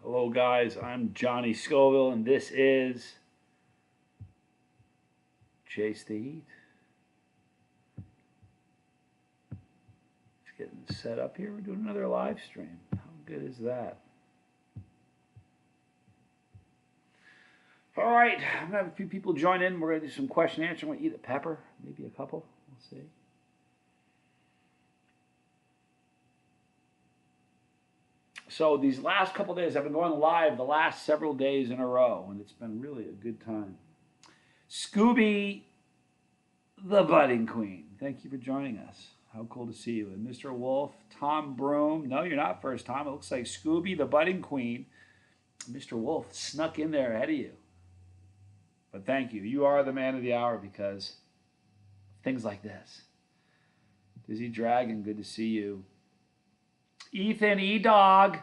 Hello guys, I'm Johnny Scoville and this is Chase the Heat. Just getting set up here. We're doing another live stream. How good is that? All right, I'm gonna have a few people join in. We're gonna do some question and answer. I'm gonna eat a pepper, maybe a couple. We'll see. So these last couple days, I've been going live the last several days in a row, and it's been really a good time. Scooby, the budding queen, thank you for joining us. How cool to see you. And Mr. Wolf, Tom Broom. No, you're not first time. It looks like Scooby, the budding queen. Mr. Wolf snuck in there ahead of you. But thank you. You are the man of the hour because of things like this. Dizzy Dragon, good to see you. Ethan E-Dog,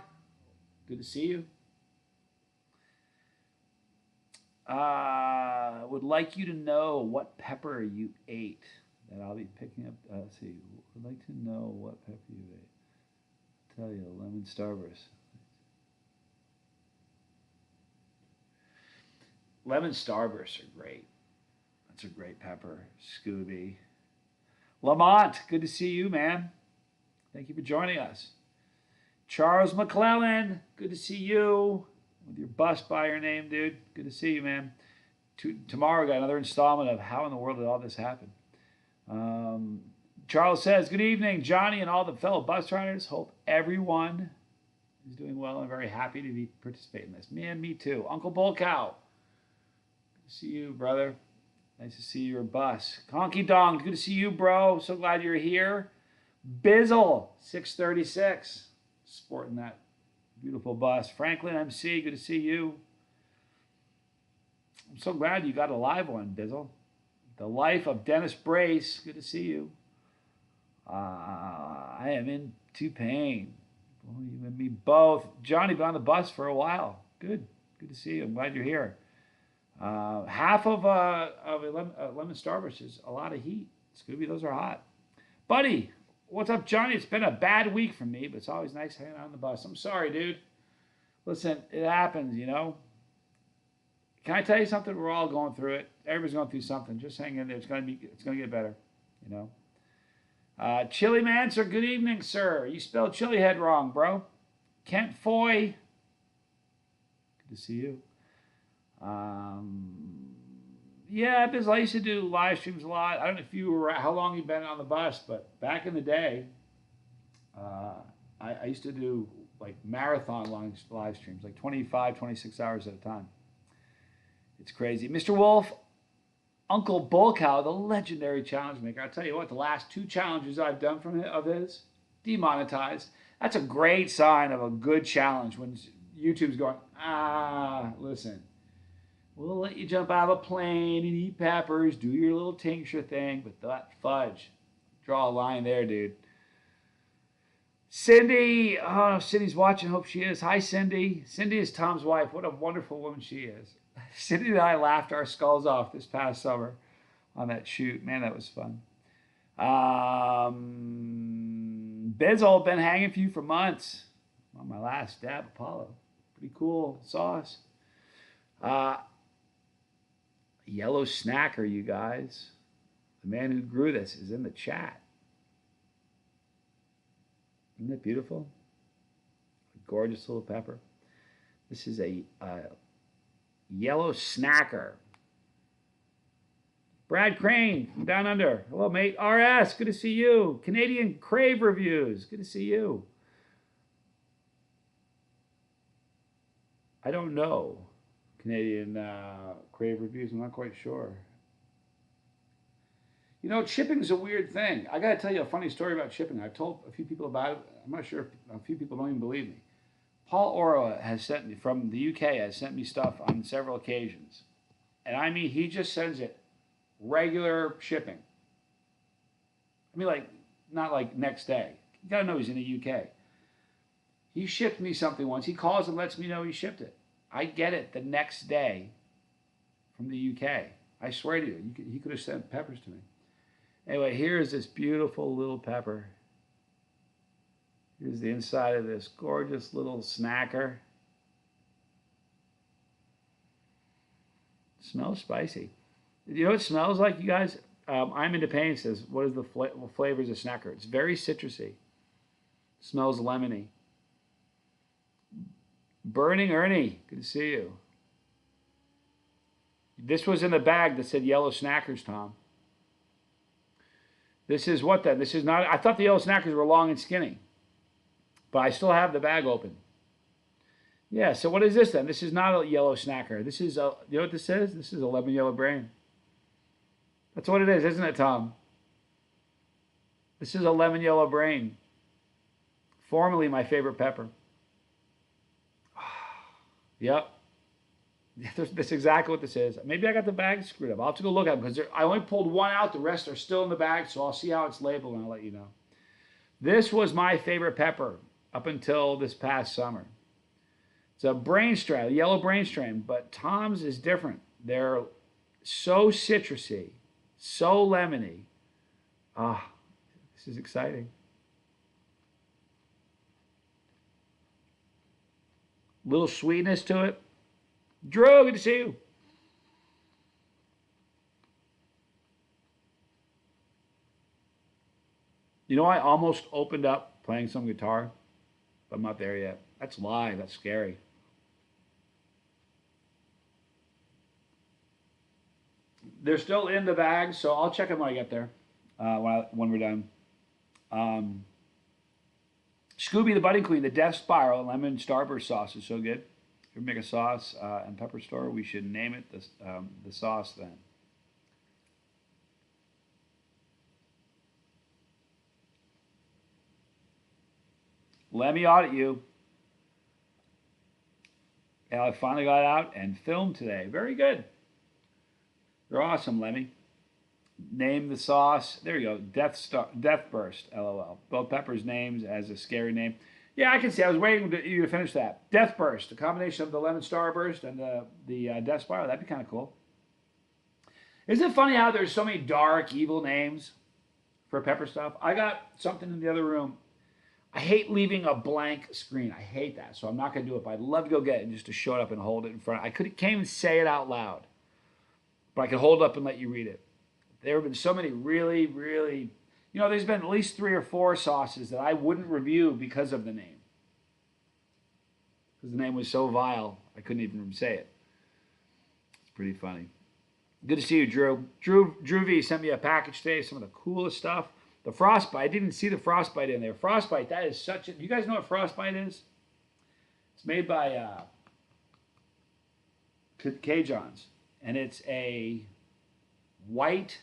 good to see you. Would like you to know what pepper you ate that I'll be picking up. Let's see. Would like to know what pepper you ate. I'll tell you, lemon starburst. Lemon starbursts are great. That's a great pepper. Scooby. Lamont, good to see you, man. Thank you for joining us. Charles McClellan, good to see you. With your bus by your name, dude. Good to see you, man. Tomorrow, we got another installment of How in the World Did All This Happen? Charles says, good evening, Johnny and all the fellow bus riders. Hope everyone is doing well and very happy to be participating in this. Man, me too. Uncle Bull Cow, good to see you, brother. Nice to see your bus. Conky Dong, good to see you, bro. So glad you're here. Bizzle, 636, sporting that beautiful bus. Franklin MC, good to see you. I'm so glad you got a live one, Bizzle. The Life of Dennis Brace, good to see you. I am into pain. Oh, you and me both. Johnny, been on the bus for a while. Good to see you. I'm glad you're here. Half of a lemon starburst is a lot of heat. Scooby, those are hot. Buddy, what's up, Johnny? It's been a bad week for me, but it's always nice hanging out on the bus. I'm sorry, dude. Listen, it happens, you know. Can I tell you something? We're all going through it. Everybody's going through something. Just hang in there. It's gonna get better, you know. Chili Manser, good evening, sir. You spelled chili head wrong, bro. Kent Foy, good to see you. Yeah, because I used to do live streams a lot. I don't know if you were how long you've been on the bus, but back in the day, I used to do like marathon long live streams, like 25, 26 hours at a time. It's crazy. Mr. Wolf, Uncle Bull Cow, the legendary challenge maker. I'll tell you what, the last 2 challenges I've done of his, demonetized. That's a great sign of a good challenge when YouTube's going, listen, we'll let you jump out of a plane and eat peppers, do your little tincture thing, but that fudge, draw a line there, dude. Cindy, oh, Cindy's watching, hope she is. Hi, Cindy. Cindy is Tom's wife. What a wonderful woman she is. Cindy and I laughed our skulls off this past summer on that shoot. Man, that was fun. Bizzle, been hanging for you for months. On my last dab, Apollo. Pretty cool sauce. Yellow Snacker, you guys. The man who grew this is in the chat. Isn't that beautiful? A gorgeous little pepper. This is a Yellow Snacker. Brad Crane from Down Under. Hello, mate. RS, good to see you. Canadian Crave Reviews. Good to see you. I don't know Canadian Crave Reviews. I'm not quite sure. You know, shipping is a weird thing. I got to tell you a funny story about shipping. I've told a few people about it. I'm not sure if a few people don't even believe me. Paul Oro has sent me, from the UK, has sent me stuff on several occasions. And I mean, he just sends it regular shipping. I mean, like, not like next day. You got to know he's in the UK. He shipped me something once. He calls and lets me know he shipped it. I get it the next day from the UK. I swear to you, he could have sent peppers to me. Anyway, here's this beautiful little pepper. Here's the inside of this gorgeous little snacker. Smells spicy. You know what it smells like, you guys? I'm into pain says, what is the flavors of Snacker? It's very citrusy. Smells lemony. Burning Ernie, good to see you. This was in the bag that said yellow Snackers, Tom. This is what then? This is not, I thought the yellow Snackers were long and skinny. But I still have the bag open. Yeah, so what is this then? This is not a yellow Snacker. This is, you know what this is? This is a lemon yellow brain. That's what it is, isn't it, Tom? This is a lemon yellow brain. Formerly my favorite pepper. Yep. That's exactly what this is. Maybe I got the bag screwed up. I'll have to go look at them because I only pulled one out. The rest are still in the bag, so I'll see how it's labeled and I'll let you know. This was my favorite pepper up until this past summer. It's a brain strain, a yellow brain strain, but Tom's is different. They're so citrusy, so lemony. Ah, this is exciting. Little sweetness to it. Drew, good to see you. You know, I almost opened up playing some guitar, but I'm not there yet. That's live. That's scary. They're still in the bag, so I'll check them when I get there, when we're done. Scooby the Budding Queen, the Death Spiral lemon starburst sauce is so good. If we make a sauce and pepper store, we should name it the sauce then. Let me audit you. Yeah, I finally got out and filmed today. Very good. You're awesome, Lemmy. Name the sauce. There you go. Death Burst, LOL. Both Pepper's names as a scary name. Yeah, I can see. I was waiting you to finish that. Death Burst, a combination of the Lemon Starburst and the Death Spiral. That'd be kind of cool. Isn't it funny how there's so many dark, evil names for pepper stuff? I got something in the other room. I hate leaving a blank screen. I hate that, so I'm not going to do it. But I'd love to go get it and just to show it up and hold it in front. Can't even say it out loud, but I can hold it up and let you read it. There have been so many really, really, there's been at least 3 or 4 sauces that I wouldn't review because of the name. Because the name was so vile, I couldn't even say it. It's pretty funny. Good to see you, Drew. Drew V sent me a package today, some of the coolest stuff. The Frostbite, I didn't see the Frostbite in there. Frostbite, that is such a, you guys know what Frostbite is? It's made by Cajuns, and it's a white,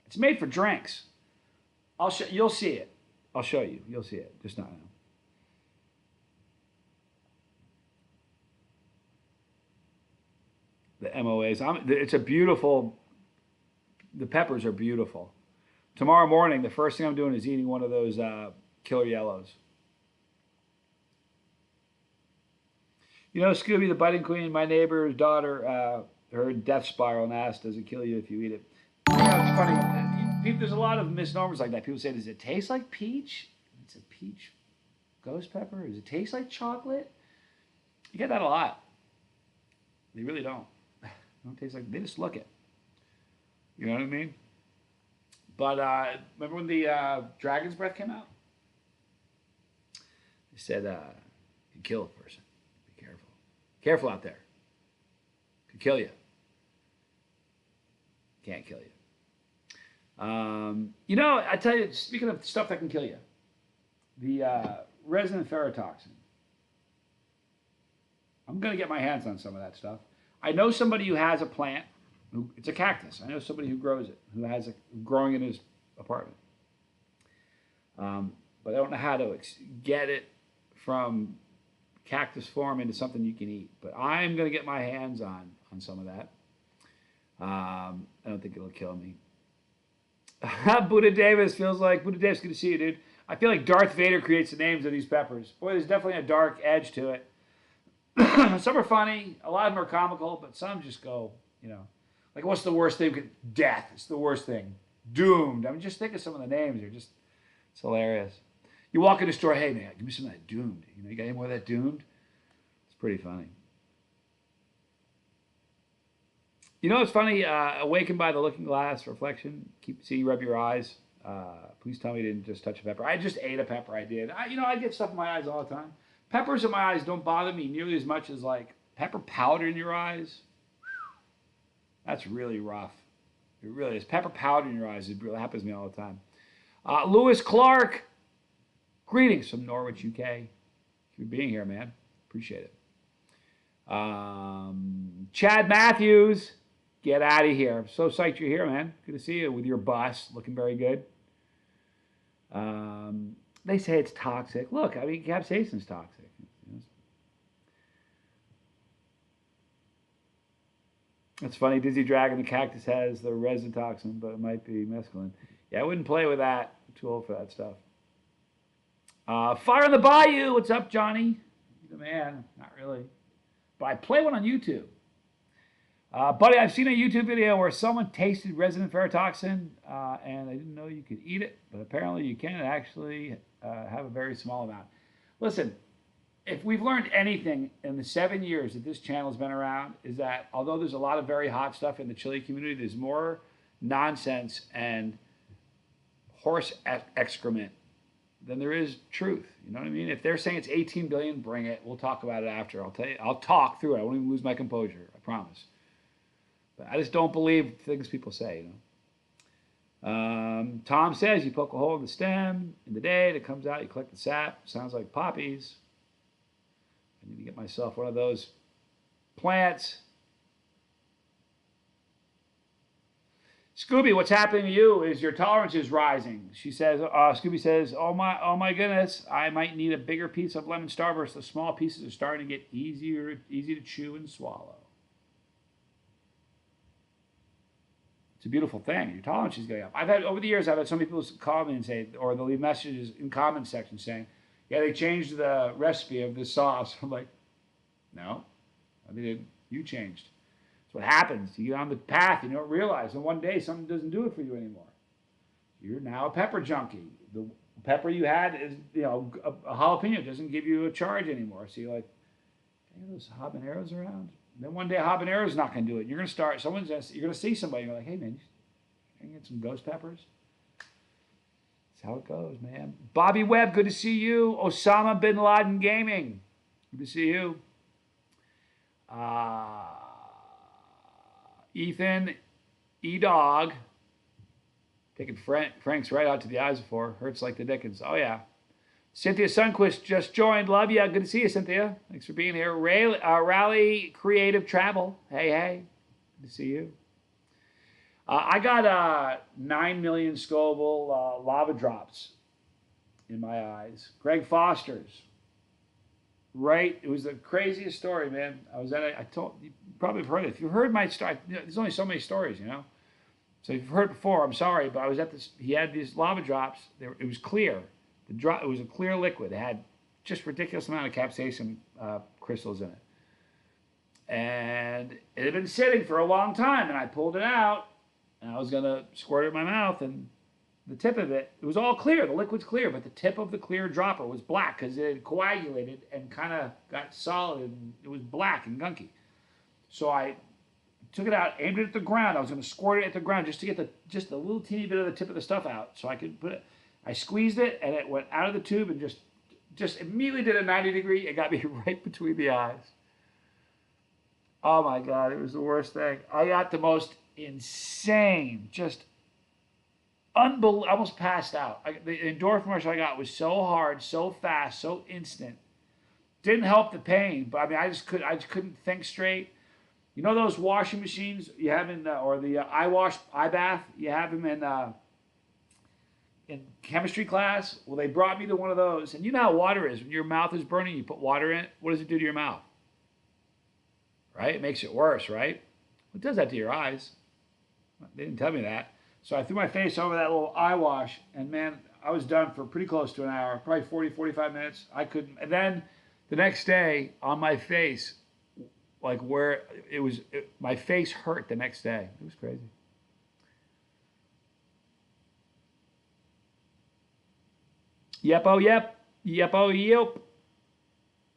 it's made for drinks. You'll see it. I'll show you. You'll see it. Just not now. The MOAs. It's a beautiful, the peppers are beautiful. Tomorrow morning, the first thing I'm doing is eating one of those killer yellows. Scooby the Budding Queen, my neighbor's daughter, her death spiral and asked, does it kill you if you eat it? Yeah, it's funny. There's a lot of misnomers like that. People say, does it taste like peach? It's a peach ghost pepper. Does it taste like chocolate? You get that a lot. They really don't. They don't taste like, they just look it. You know what I mean? But remember when the Dragon's Breath came out? They said, you kill a person. Be careful. Careful out there. Could kill you. Can't kill you. I tell you, speaking of stuff that can kill you, the resin ferrotoxin. I'm going to get my hands on some of that stuff. I know somebody who has a plant. It's a cactus. I know somebody who grows it, who has it growing in his apartment. But I don't know how to get it from cactus form into something you can eat. But I'm going to get my hands on some of that. I don't think it'll kill me. Buddha Davis feels like, Buddha Davis, good to see you, dude. I feel like Darth Vader creates the names of these peppers. Boy, there's definitely a dark edge to it. Some are funny. A lot of them are comical, but some just go, like, what's the worst thing? Death. It's the worst thing. Doomed. I mean, just think of some of the names. It's hilarious. You walk in the store, hey, man, give me some of that Doomed. You got any more of that Doomed? It's pretty funny. You know, it's funny. Awakened by the looking glass reflection. Keep seeing you rub your eyes. Please tell me you didn't just touch a pepper. I just ate a pepper. I did. I get stuff in my eyes all the time. Peppers in my eyes don't bother me nearly as much as like pepper powder in your eyes. That's really rough. It really is. Pepper powder in your eyes. It really happens to me all the time. Lewis Clark. Greetings from Norwich, UK. Thank you for being here, man. Appreciate it. Chad Matthews. Get out of here. I'm so psyched you're here, man. Good to see you with your bus. Looking very good. They say it's toxic. Look, I mean, capsaicin's toxic. It's funny. Dizzy Dragon, the cactus has the resin toxin, but it might be mescaline. Yeah, I wouldn't play with that. I'm too old for that stuff. Fire in the Bayou. What's up, Johnny? You're the man. Not really. But I play one on YouTube. Buddy, I've seen a YouTube video where someone tasted resin ferrotoxin, and I didn't know you could eat it, but apparently you can actually have a very small amount. Listen, if we've learned anything in the 7 years that this channel has been around, is that although there's a lot of very hot stuff in the chili community, there's more nonsense and horse excrement than there is truth. You know what I mean? If they're saying it's 18 billion, bring it. We'll talk about it after. I'll tell you. I'll talk through it. I won't even lose my composure. I promise. But I just don't believe things people say, you know. Tom says you poke a hole in the stem in the day that comes out, you collect the sap. Sounds like poppies. I need to get myself one of those plants. Scooby, what's happening to you is your tolerance is rising. She says, Scooby says, oh my goodness, I might need a bigger piece of lemon starburst. The small pieces are starting to get easy to chew and swallow. It's a beautiful thing. Your tolerance is going up. Over the years, I've had some people call me and say, or they'll leave messages in comment section saying, yeah, they changed the recipe of this sauce. I'm like, no, they didn't. You changed. What happens? You get on the path, you don't realize, and one day something doesn't do it for you anymore. You're now a pepper junkie. The pepper you had is, a jalapeno doesn't give you a charge anymore. So you're like, hey, those habaneros around? And then one day a habanero's not going to do it. You're going to start, you're going to see somebody, and you're like, hey man, can you get some ghost peppers? That's how it goes, man. Bobby Webb, good to see you. Osama Bin Laden Gaming, good to see you. Ethan E-Dog, taking Frank's right out to the eyes before. Hurts like the Dickens. Oh, yeah. Cynthia Sunquist just joined. Love you. Good to see you, Cynthia. Thanks for being here. Rally Creative Travel. Hey. Good to see you. I got 9 million Scoville lava drops in my eyes. Greg Foster's. Right? It was the craziest story, man. I was at it. You probably have heard it. If you've heard my story, there's only so many stories, So if you've heard it before, I'm sorry, but I was at this. He had these lava drops. It was clear. It was a clear liquid. It had just ridiculous amount of capsaicin crystals in it, and it had been sitting for a long time. And I pulled it out, and I was gonna squirt it in my mouth, and the tip of it was all clear. The liquid's clear, but the tip of the clear dropper was black because it had coagulated and kind of got solid, and it was black and gunky. So I took it out, aimed it at the ground. I was going to squirt it at the ground just to get just a little teeny bit of the tip of the stuff out, so I could put it. I squeezed it, and it went out of the tube and just immediately did a 90-degree. It got me right between the eyes. Oh my God, it was the worst thing. I got the most insane, just unbelievable, almost passed out. The endorphin rush I got was so hard, so fast, so instant. Didn't help the pain, but I mean, I just couldn't think straight. You know those washing machines you have or the iBath, you have them in chemistry class? Well, they brought me to one of those, and you know how water is. When your mouth is burning, you put water in it. What does it do to your mouth? Right? It makes it worse, right? It does that to your eyes. They didn't tell me that. So I threw my face over that little eye wash, and man, I was done for pretty close to an hour, probably 40, 45 minutes. I couldn't. And then the next day, on my face, like where it was, my face hurt the next day. It was crazy. Yep, oh, yep. Yep, oh, yep.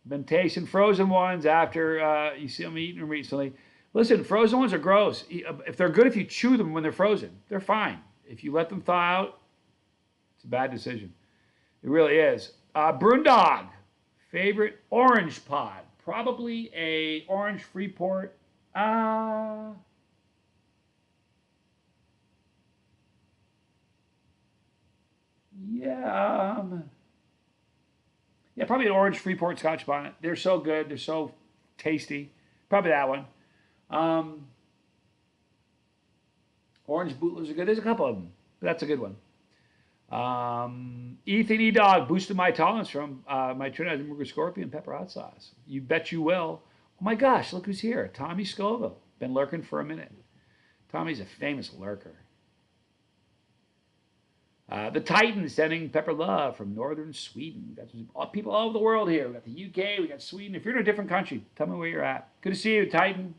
Been tasting frozen ones after you see them eating them recently. Listen, frozen ones are gross. If they're good if you chew them when they're frozen, they're fine. If you let them thaw out, it's a bad decision. It really is. Brewdog, favorite orange pod. Probably a orange Freeport. Yeah. Yeah, probably an orange Freeport Scotch bonnet. They're so good. They're so tasty. Probably that one. Um, Orange bootlers are good. There's a couple of them, but that's a good one. Ethan E. Dog boosted my tolerance from my Trinidad Burger Scorpion pepper hot sauce. You bet you will. Oh my gosh, look who's here. Tommy Scoville. Been lurking for a minute. Tommy's a famous lurker. The Titans sending pepper love from northern Sweden. Got people all over the world here. We got the UK, we got Sweden. If you're in a different country, tell me where you're at. Good to see you, Titan.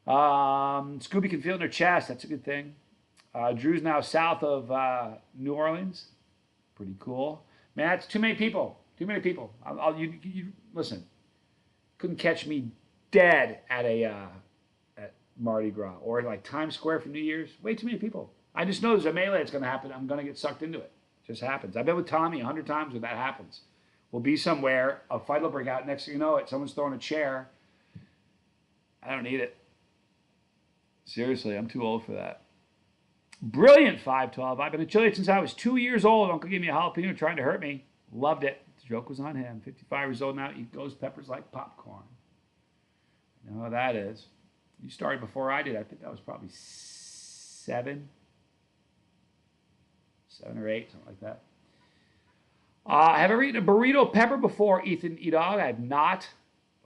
Scooby can feel it in her chest. That's a good thing. Drew's now south of New Orleans. Pretty cool. Man, that's too many people. Too many people. You listen. Couldn't catch me dead at at Mardi Gras or like Times Square for New Year's. Way too many people. I just know there's a melee that's going to happen. I'm going to get sucked into it. It just happens. I've been with Tommy 100 times when that happens. We'll be somewhere. A fight will break out. Next thing you know it, someone's throwing a chair. I don't need it. Seriously, I'm too old for that. Brilliant 512. I've been a chili since I was 2 years old. Uncle gave me a jalapeno trying to hurt me. Loved it. The joke was on him. 55 years old now. Eat ghost peppers like popcorn. You know how that is. You started before I did. I think I was probably 7 or 8, something like that. Have I ever eaten a burrito pepper before, Ethan E-Dog? I have not.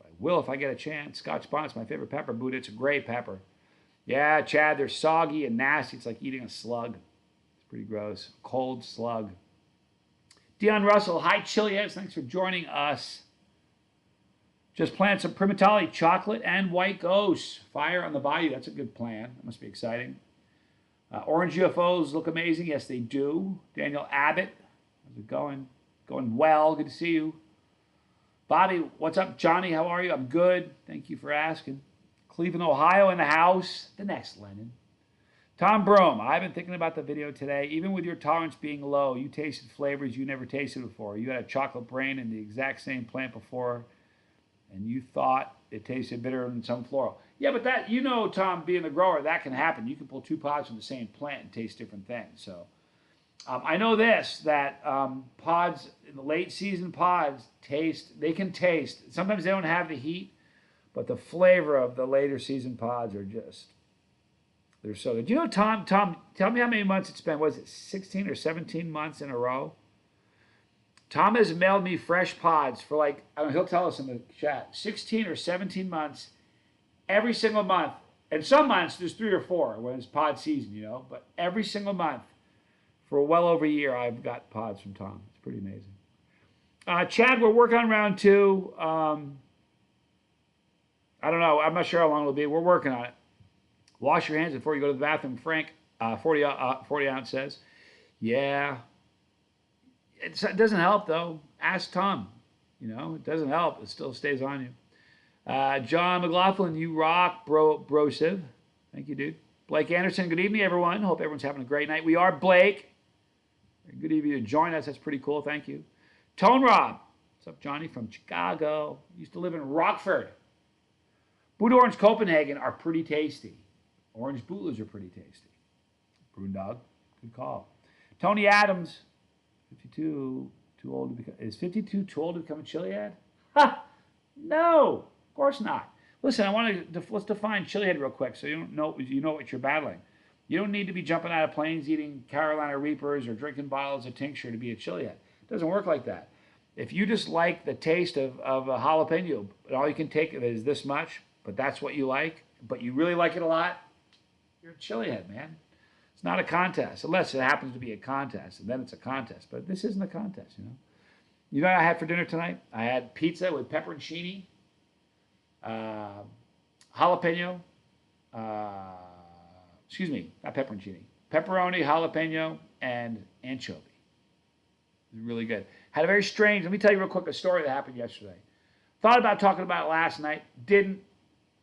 I will if I get a chance. Scotch bonnet's my favorite pepper, Buddha. It's a great pepper. Yeah, Chad, they're soggy and nasty. It's like eating a slug. It's pretty gross. Cold slug. Dion Russell, hi, Chili Heads. Thanks for joining us. Just planted some primatali, chocolate, and white ghosts. Fire on the bayou. That's a good plan. That must be exciting. Orange UFOs look amazing. Yes, they do. Daniel Abbott. How's it going? Going well. Good to see you. Bobby, what's up? Johnny, how are you? I'm good. Thank you for asking. Cleveland, Ohio in the house. The next Lennon. Tom Brome, I've been thinking about the video today. Even with your tolerance being low, you tasted flavors you never tasted before. You had a chocolate brain in the exact same plant before, and you thought it tasted bitter than some floral. Yeah, but that, you know, Tom, being the grower, that can happen. You can pull 2 pods from the same plant and taste different things. So I know this, that pods, in the late season pods, they can taste. Sometimes they don't have the heat, but the flavor of the later season pods are just, they're so good. You know, Tom, tell me how many months it's been. Was it 16 or 17 months in a row? Tom has mailed me fresh pods for like, I don't know, he'll tell us in the chat, 16 or 17 months, every single month. And some months, there's 3 or 4 when it's pod season, you know. But every single month, for well over a year, I've got pods from Tom. It's pretty amazing. Chad, we're working on round 2. I don't know. I'm not sure how long it'll be. We're working on it. Wash your hands before you go to the bathroom. Frank, 40 ounce says. Yeah. It doesn't help, though. Ask Tom. You know, it doesn't help. It still stays on you. John McLaughlin, you rock, brosive. Thank you, dude. Blake Anderson, good evening, everyone. Hope everyone's having a great night. We are Blake. Good of you to join us. That's pretty cool. Thank you. Tone Rob. What's up, Johnny? From Chicago. Used to live in Rockford. Boot Orange Copenhagen are pretty tasty. Orange Bootlers are pretty tasty. Brewdog, good call. Tony Adams, 52, too old to become. Is 52 too old to become a chili head? Ha! No, of course not. Listen, let's define chili head real quick, so you know what you're battling. You don't need to be jumping out of planes, eating Carolina Reapers, or drinking bottles of tincture to be a chili head. It doesn't work like that. If you just like the taste of a jalapeno, all you can take is this much, but that's what you like, but you really like it a lot, you're a chili head, man. It's not a contest, unless it happens to be a contest, and then it's a contest. But this isn't a contest, you know. You know what I had for dinner tonight? I had pizza with pepperoncini, jalapeno, excuse me, not pepperoncini, pepperoni, jalapeno, and anchovy. It was really good. Had a very strange, let me tell you real quick a story that happened yesterday. Thought about talking about it last night, didn't.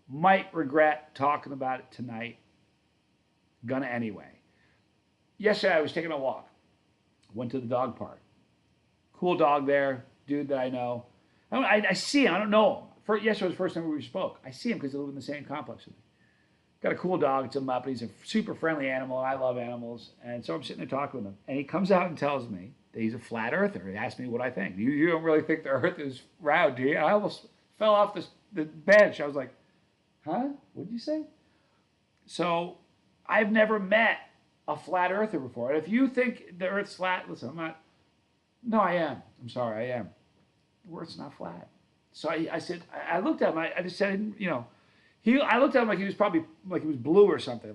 Might regret talking about it tonight. Gonna anyway. Yesterday I was taking a walk. Went to the dog park. Cool dog there, dude that I know. I see him. I don't know him. Yesterday was the first time we spoke. I see him because they live in the same complex with me. Got a cool dog. It's a muppet. He's a super friendly animal. I love animals. And so I'm sitting there talking with him. And he comes out and tells me that he's a flat earther. He asked me what I think. You don't really think the earth is round, do you? I almost fell off the bench. I was like, huh? What did you say? So I've never met a flat earther before. And if you think the earth's flat, listen, I'm not. No, I am. I'm sorry, I am. The earth's not flat. So I said, I looked at him. I just said, you know, I looked at him like he was probably like he was blue or something.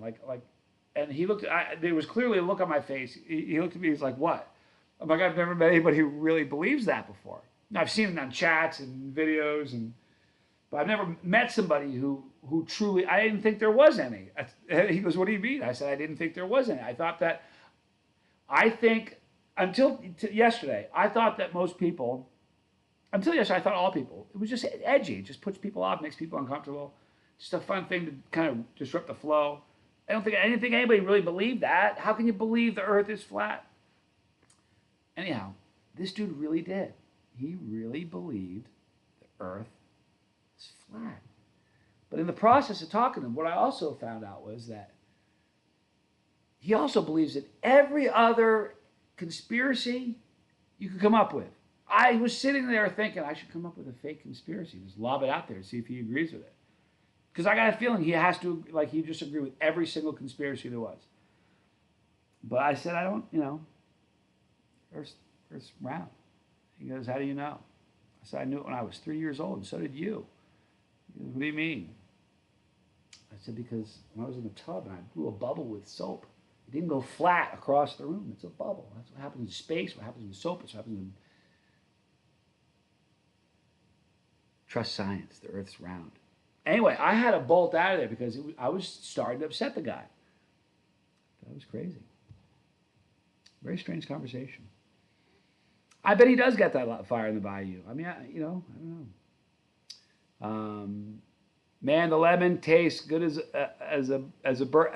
And he looked. There was clearly a look on my face. He looked at me. He's like, what? I'm like, I've never met anybody who really believes that before. Now, I've seen it on chats and videos, but I've never met somebody who truly. I didn't think there was any. He goes, what do you mean? I said, I didn't think there was any. I think until yesterday, I thought that most people. Until yesterday, I thought all people. It was just edgy. It just puts people off, makes people uncomfortable. Just a fun thing to kind of disrupt the flow. I didn't think anybody really believed that. How can you believe the earth is flat? Anyhow, this dude really did. He really believed the earth is flat. But in the process of talking to him, what I also found out was that he also believes that every other conspiracy you could come up with. I was sitting there thinking I should come up with a fake conspiracy. Just lob it out there and see if he agrees with it. Because I got a feeling he has to, like, he just agree with every single conspiracy there was. But I said, I don't, Earth's round. He goes, how do you know? I said, I knew it when I was 3 years old, and so did you. He goes, what do you mean? I said, because when I was in the tub and I blew a bubble with soap, it didn't go flat across the room. It's a bubble. That's what happens in space, what happens in soap, it's what happens in... Trust science, the Earth's round. Anyway, I had to bolt out of there because I was starting to upset the guy. That was crazy. Very strange conversation. I bet he does get that fire in the bayou. I mean, I don't know. Man, the lemon tastes good as a burp.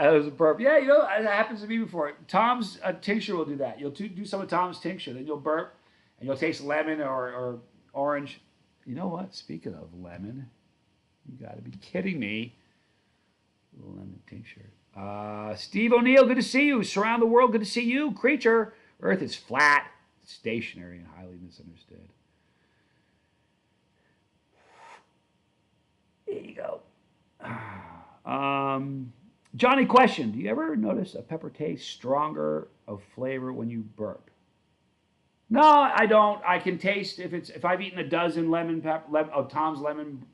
Yeah, it happens to me before. Tom's tincture will do that. You'll do some of Tom's tincture, then you'll burp, and you'll taste lemon or orange. You know what? Speaking of lemon, you got to be kidding me. Lemon tincture. Steve O'Neill, good to see you. Surround the world, good to see you. Creature, Earth is flat, stationary, and highly misunderstood. There you go. Johnny question, do you ever notice a pepper taste stronger of flavor when you burp? No, I don't. I can taste if I've eaten a dozen of Tom's lemon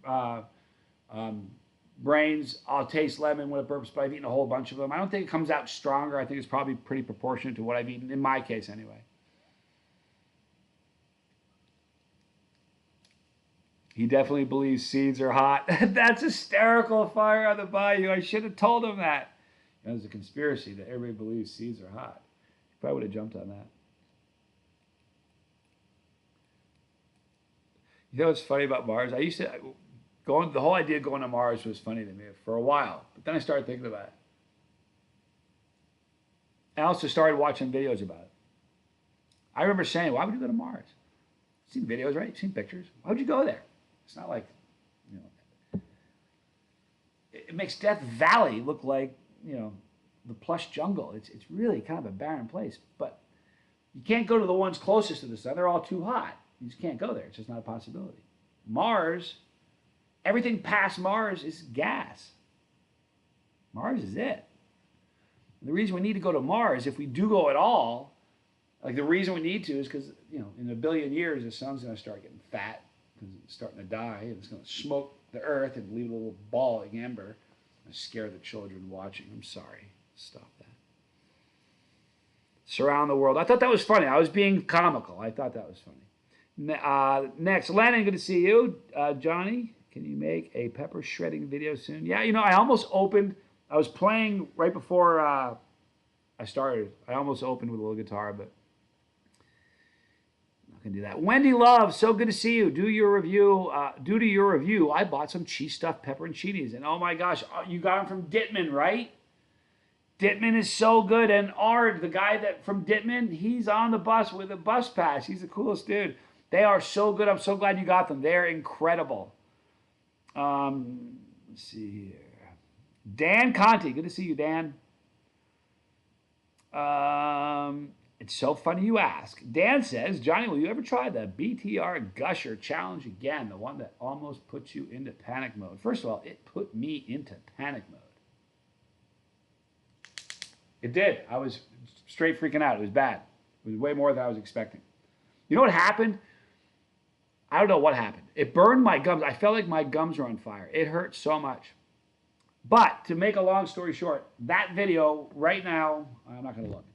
brains, I'll taste lemon when it burps, but I've eaten a whole bunch of them. I don't think it comes out stronger. I think it's probably pretty proportionate to what I've eaten, in my case anyway. He definitely believes seeds are hot. That's hysterical, fire on the bayou. I should have told him that. There's a conspiracy that everybody believes seeds are hot. He probably would have jumped on that. You know what's funny about Mars? The whole idea of going to Mars was funny to me for a while, but then I started thinking about it. I also started watching videos about it. I remember saying, why would you go to Mars? You've seen videos, right? You've seen pictures. Why would you go there? It's not like, it makes Death Valley look like, the plush jungle. It's really kind of a barren place, but you can't go to the ones closest to the sun. They're all too hot. You just can't go there. It's just not a possibility. Mars, everything past Mars is gas. Mars is it. And the reason we need to go to Mars, if we do go at all, like the reason we need to is because, in a billion years, the sun's going to start getting fat because it's starting to die, and it's going to smoke the earth and leave a little ball of amber and scare the children watching. I'm sorry. Stop that. Surround the world. I thought that was funny. I was being comical. I thought that was funny. Next, Lennon, good to see you. Johnny, can you make a pepper shredding video soon? Yeah, I almost opened. I was playing right before I started. I almost opened with a little guitar, but can do that. Wendy Love, so good to see you. Due to your review, I bought some cheese stuffed pepperoncinis, and oh my gosh, you got them from Dittman, right? Dittman is so good, and Ard, the guy that from Dittman, he's on the bus with a bus pass. He's the coolest dude. They are so good. I'm so glad you got them. They're incredible. Let's see here. Dan Conti, good to see you, Dan. It's so funny you ask. Dan says, Johnny, will you ever try the BTR Gusher Challenge again? The one that almost puts you into panic mode. First of all, it put me into panic mode. It did. I was straight freaking out. It was bad. It was way more than I was expecting. You know what happened? I don't know what happened. It burned my gums. I felt like my gums were on fire. It hurt so much. But to make a long story short, that video right now, I'm not going to look.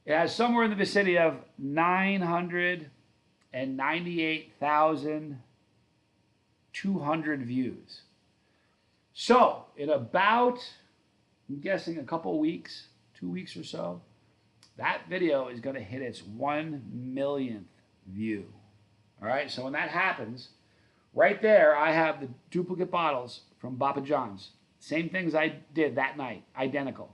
It has somewhere in the vicinity of 998,200 views. So in about, I'm guessing a couple of weeks, 2 weeks or so, that video is going to hit its 1 millionth view. All right, so when that happens, right there I have the duplicate bottles from Papa John's. Same things I did that night, identical.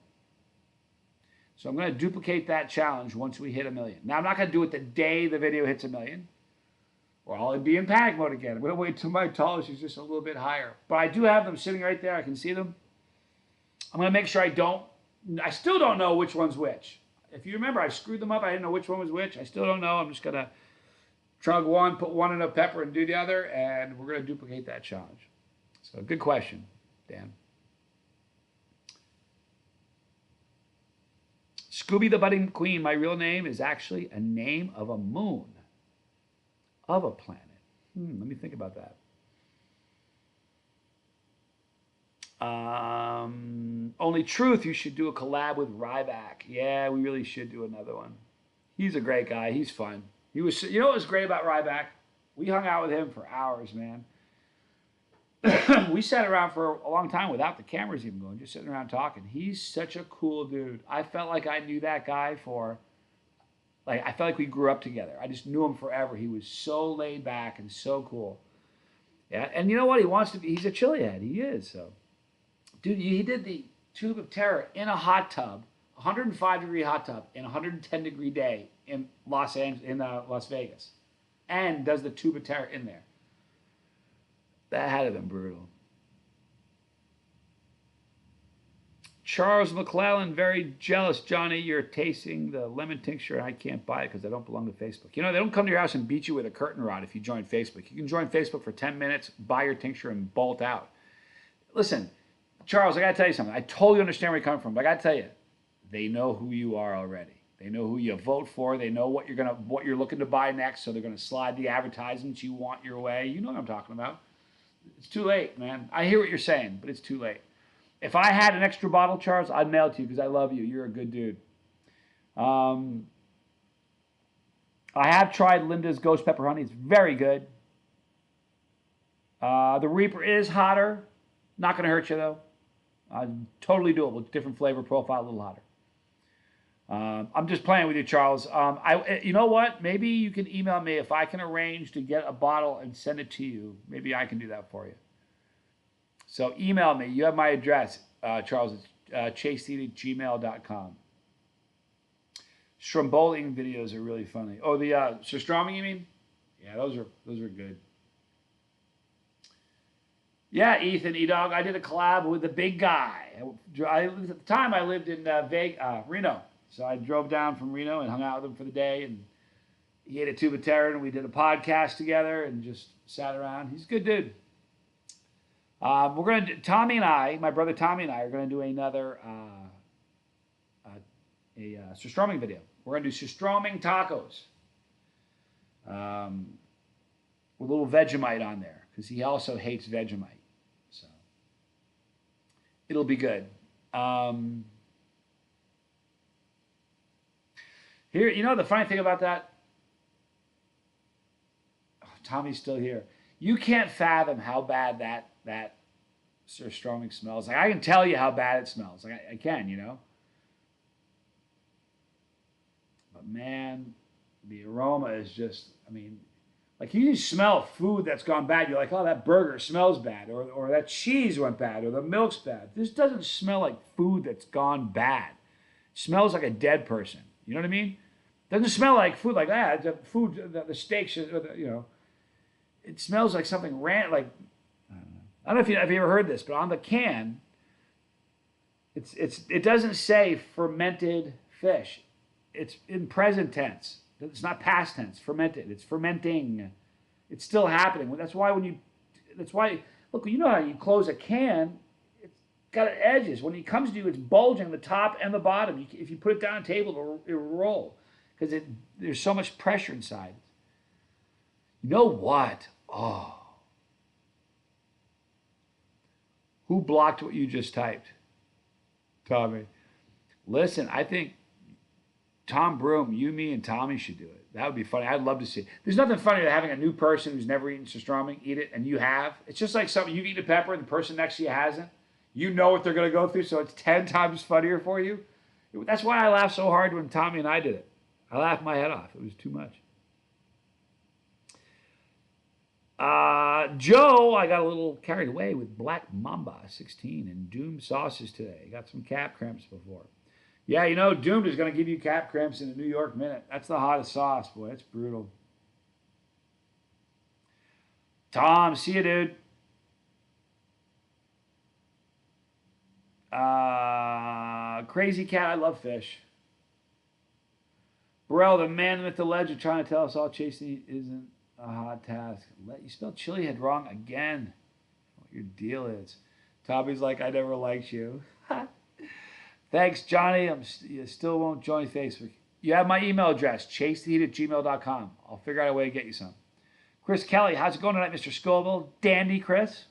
So I'm going to duplicate that challenge once we hit 1 million. Now, I'm not going to do it the day the video hits 1 million, or I'll be in panic mode again. I'm going to wait till my tolerance is just a little bit higher. But I do have them sitting right there. I can see them. I'm going to make sure I still don't know which one's which. If you remember, I screwed them up. I didn't know which one was which. I still don't know. I'm just going to chug one, put one in a pepper, and do the other, and we're going to duplicate that challenge. So good question, Dan. Scooby the Budding Queen, my real name is actually a name of a moon of a planet. Let me think about that. Only Truth, you should do a collab with Ryback. Yeah, we really should do another one. He's a great guy. He's fun. You know what was great about Ryback? We hung out with him for hours, man. We sat around for a long time without the cameras even going, just sitting around talking. He's such a cool dude. I felt like I knew that guy I felt like we grew up together. I just knew him forever. He was so laid back and so cool. Yeah, and you know what? He's a chili head. He is, so. Dude, he did the Tube of Terror in a hot tub, 105-degree hot tub, in a 110-degree day in Las Vegas, and does the Tube of Terror in there. That had to have been brutal. Charles McClellan, very jealous, Johnny. You're tasting the lemon tincture, and I can't buy it because I don't belong to Facebook. You know, they don't come to your house and beat you with a curtain rod if you join Facebook. You can join Facebook for 10 minutes, buy your tincture, and bolt out. Listen, Charles, I got to tell you something. I totally understand where you're coming from, but I got to tell you, they know who you are already. They know who you vote for. They know what you're looking to buy next, so they're going to slide the advertisements you want your way. You know what I'm talking about. It's too late, man. I hear what you're saying, but it's too late. If I had an extra bottle, Charles, I'd mail it to you because I love you. You're a good dude. I have tried Linda's Ghost Pepper Honey. It's very good. The Reaper is hotter. Not going to hurt you, though. Totally doable. Different flavor profile, a little hotter. I'm just playing with you, Charles. You know what? Maybe you can email me if I can arrange to get a bottle and send it to you. Maybe I can do that for you. So email me. You have my address, Charles. It's chasedeed@gmail.com. Strombolian videos are really funny. Oh, the surströmming, you mean? Yeah, those are good. Yeah, Ethan, E-Dog, I did a collab with the big guy. At the time, I lived in Reno. So I drove down from Reno and hung out with him for the day. And he ate a tube of terror, and we did a podcast together and just sat around. He's a good dude. We're going to Tommy and I, my brother Tommy and I, are going to do another surströmming video. We're going to do surströmming tacos with a little Vegemite on there because he also hates Vegemite. So it'll be good. Here, you know the funny thing about that? Oh, Tommy's still here. You can't fathom how bad that surströmming smells. Like, I can tell you how bad it smells. Like, I can, you know? But man, The aroma is just, I mean, like you just smell food that's gone bad. You're like, oh, that burger smells bad, or that cheese went bad, or the milk's bad. This doesn't smell like food that's gone bad. It smells like a dead person. You know what I mean? It doesn't smell like food like that. The food, the steaks, you know, it smells like something like, I don't know if you ever heard this, but on the can, it doesn't say fermented fish. It's in present tense. It's not past tense. Fermented. It's fermenting. It's still happening. That's why look, you know how you close a can, it's got edges. When it comes to you, it's bulging the top and the bottom. If you put it down on a table, it'll roll because there's so much pressure inside. You know what? Oh. Who blocked what you just typed? Tommy. Listen, I think Tom Broom, you, me, and Tommy should do it. That would be funny. I'd love to see it. There's nothing funnier than having a new person who's never eaten pastrami eat it, and you have. It's just like something you've eaten a pepper and the person next to you hasn't. You know what they're going to go through, so it's 10 times funnier for you. That's why I laughed so hard when Tommy and I did it. I laughed my head off. It was too much. Joe, I got a little carried away with Black Mamba 16 and Doom sauces today. Got some cap cramps before. Yeah, you know, Doomed is going to give you cap cramps in a New York minute. That's the hottest sauce, boy. That's brutal. Tom, see you, dude. Crazy Cat, I love fish. Burrell, the man with the legend, trying to tell us all chasing isn't a hot task. You spelled chili head wrong again. What your deal is. Tommy's like, I never liked you. Thanks, Johnny. You still won't join Facebook. You have my email address, chasetheheat@gmail.com. I'll figure out a way to get you some. Chris Kelly, how's it going tonight, Mr. Scoville? Dandy, Chris.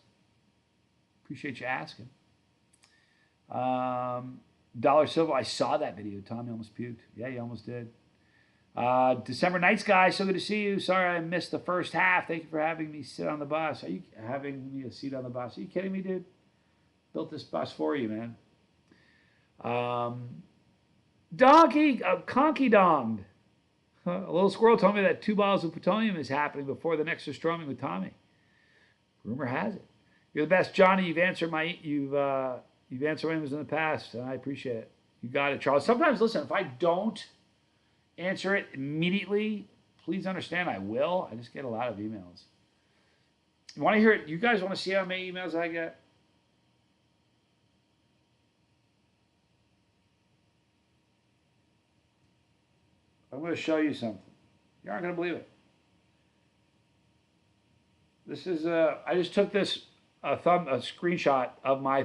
Appreciate you asking. Dollar Silver, I saw that video. Tommy almost puked. Yeah, he almost did. December Nights, guys, so good to see you. Sorry I missed the first half. Thank you for having me sit on the bus. Are you having me a seat on the bus? Are you kidding me, dude? Built this bus for you, man. Conky donged. A little squirrel told me that 2 bottles of plutonium is happening before the next Storming with Tommy. Rumor has it. You're the best, Johnny. You've answered my emails in the past, and I appreciate it. You got it, Charles. Sometimes, listen, if I don't answer it immediately, please understand I will. I just get a lot of emails. You want to hear it? You guys want to see how many emails I get? I'm going to show you something. You aren't going to believe it. This is I just took this a screenshot of my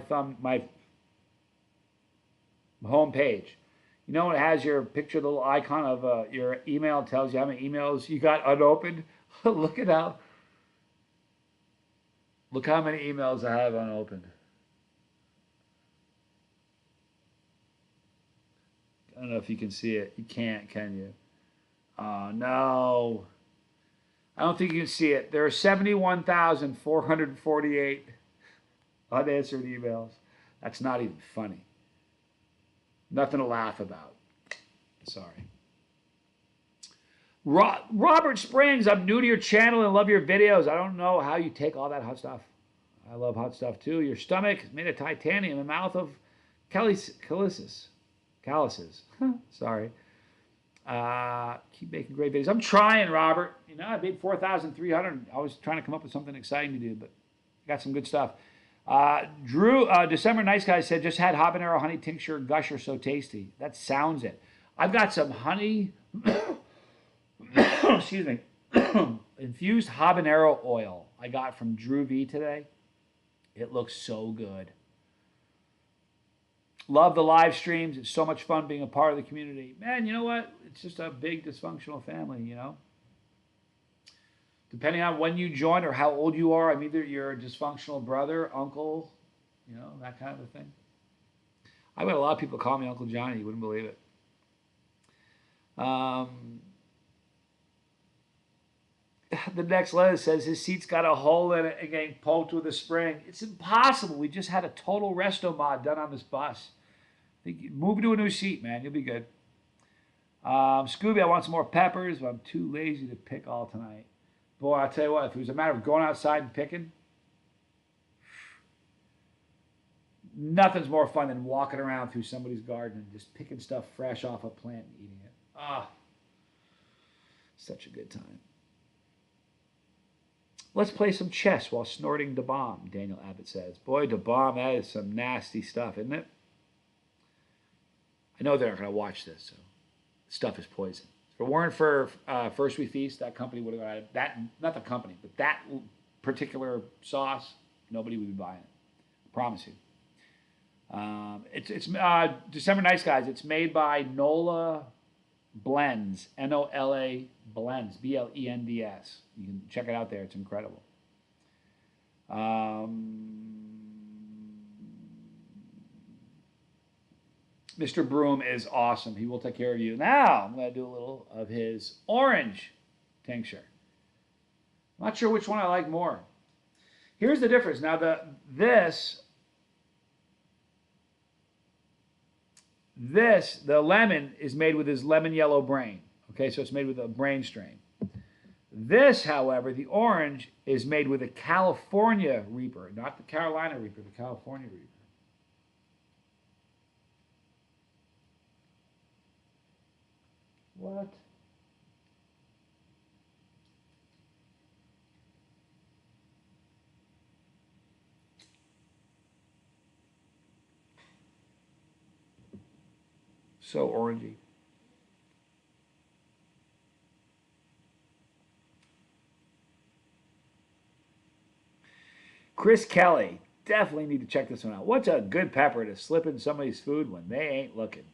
home page. You know, it has your picture, the little icon of your email. It tells you how many emails you got unopened. Look how many emails I have unopened. I don't know if you can see it. You can't, can you? Oh, no. I don't think you can see it. There are 71,448 unanswered emails. That's not even funny. Nothing to laugh about. Sorry. Robert Springs, I'm new to your channel and love your videos. I don't know how you take all that hot stuff. I love hot stuff too. Your stomach is made of titanium, the mouth of calluses. Sorry. Keep making great videos. I'm trying, Robert. You know, I made 4,300. I was trying to come up with something exciting to do, but I got some good stuff. Drew, December Nice Guy said, just had habanero honey tincture gusher, so tasty. That sounds it. I've got some honey, excuse me, infused habanero oil I got from Drew V today. It looks so good. Love the live streams. It's so much fun being a part of the community. Man, you know what? It's just a big dysfunctional family, you know? Depending on when you join or how old you are, I'm either your dysfunctional brother, uncle, you know, that kind of a thing. I've got a lot of people call me Uncle Johnny. You wouldn't believe it. The next letter says his seat's got a hole in it and getting poked with a spring. It's impossible. We just had a total resto mod done on this bus. Move to a new seat, man. You'll be good. Scooby, I want some more peppers, but I'm too lazy to pick all tonight. Boy, I'll tell you what, if it was a matter of going outside and picking, nothing's more fun than walking around through somebody's garden and just picking stuff fresh off a plant and eating it. Ah, such a good time. Let's play some chess while snorting Da Bomb, Daniel Abbott says. Boy, Da Bomb, that is some nasty stuff, isn't it? I know they're not going to watch this, so stuff is poison. If it weren't for First We Feast, that company would have got it. That, not the company, but that particular sauce, nobody would be buying it. I promise you. It's December Nights, guys. It's made by NOLA Blends, NOLA Blends, BLENDS. You can check it out there. It's incredible. Mr. Broom is awesome. He will take care of you. Now, I'm going to do a little of his orange tincture. I'm not sure which one I like more. Here's the difference. Now, the lemon is made with his lemon yellow brain. Okay, so it's made with a brain strain. This, however, the orange is made with a California Reaper, not the Carolina Reaper, the California Reaper. What? So orangey. Chris Kelly. Definitely need to check this one out. What's a good pepper to slip in somebody's food when they ain't looking?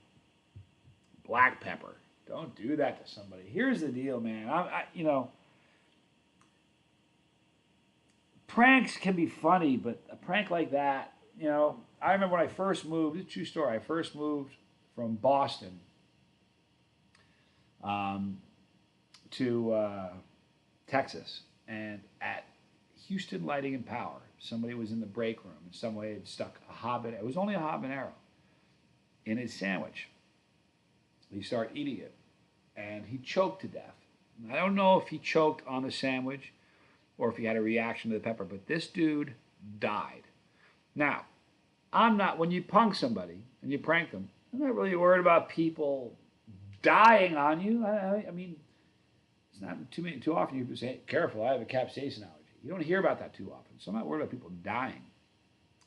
Black pepper. Don't do that to somebody. Here's the deal, man. Pranks can be funny, but a prank like that, I remember when I first moved, it's a true story, I first moved from Boston to Texas, and at Houston Lighting and Power, somebody was in the break room and somebody had stuck a habanero, it was only a habanero, in his sandwich. He started eating it, and he choked to death. I don't know if he choked on the sandwich or if he had a reaction to the pepper, but this dude died. Now, when you punk somebody and you prank them, I'm not really worried about people dying on you. I mean, it's not too often you say, careful, I have a capsaicin allergy. You don't hear about that too often, so I'm not worried about people dying.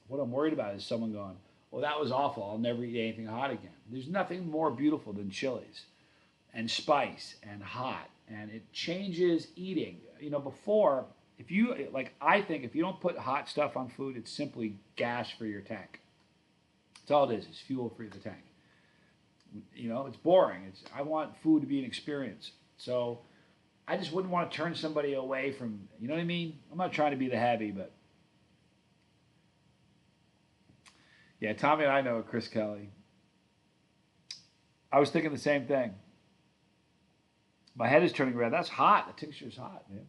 What I'm worried about is someone going, well, that was awful, I'll never eat anything hot again. There's nothing more beautiful than chilies and spice and hot, and it changes eating. Before, I think if you don't put hot stuff on food, it's simply gas for your tank. That's all it is. It's fuel for the tank. It's boring. I want food to be an experience. So I just wouldn't want to turn somebody away from, you know what I mean? I'm not trying to be the heavy, but yeah, Tommy and I know Chris Kelly. I was thinking the same thing. My head is turning red. That's hot. The tincture's hot, man.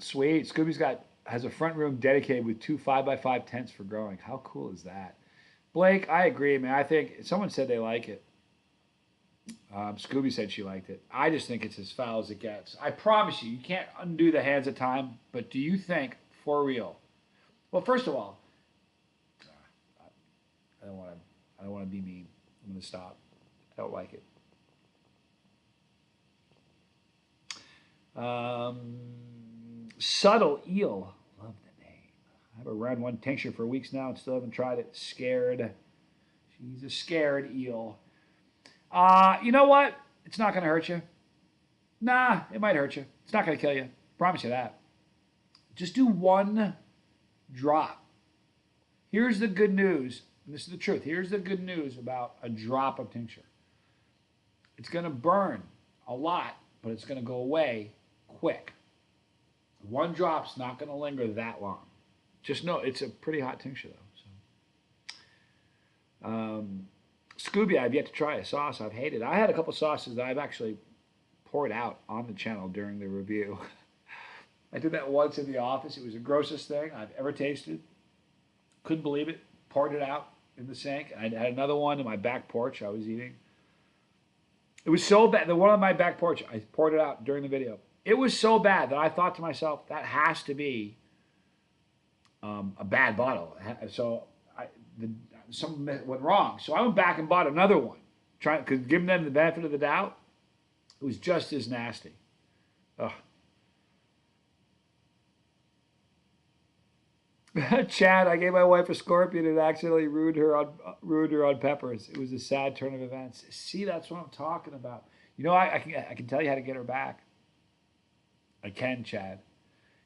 Sweet. Scooby's has a front room dedicated with 2 5x5 tents for growing. How cool is that? Blake, I agree, man. I think someone said they like it. Scooby said she liked it. I just think it's as foul as it gets. I promise you can't undo the hands of time, but do you think, for real? Well, first of all, I don't want to be mean. I'm going to stop. I don't like it. Subtle Eel. Love the name. I've around one tincture for weeks now and still haven't tried it. Scared. She's a scared eel. You know what? It's not going to hurt you. Nah, it might hurt you. It's not going to kill you. Promise you that. Just do one drop. Here's the good news. And this is the truth. Here's the good news about a drop of tincture. It's going to burn a lot, but it's going to go away quick. One drop's not going to linger that long. Just know it's a pretty hot tincture, though. Scooby, I've yet to try a sauce I've hated. I had a couple sauces that I've actually poured out on the channel during the review. I did that once in the office. It was the grossest thing I've ever tasted. Couldn't believe it. Poured it out. in the sink. I had another one in my back porch I was eating. It was so bad. The one on my back porch, I poured it out during the video. It was so bad that I thought to myself, that has to be a bad bottle. So something went wrong. So I went back and bought another one, trying to give them the benefit of the doubt. It was just as nasty. Ugh. Chad, I gave my wife a scorpion and accidentally ruined her on peppers. It was a sad turn of events. See, that's what I'm talking about. You know, I can tell you how to get her back. I can, Chad.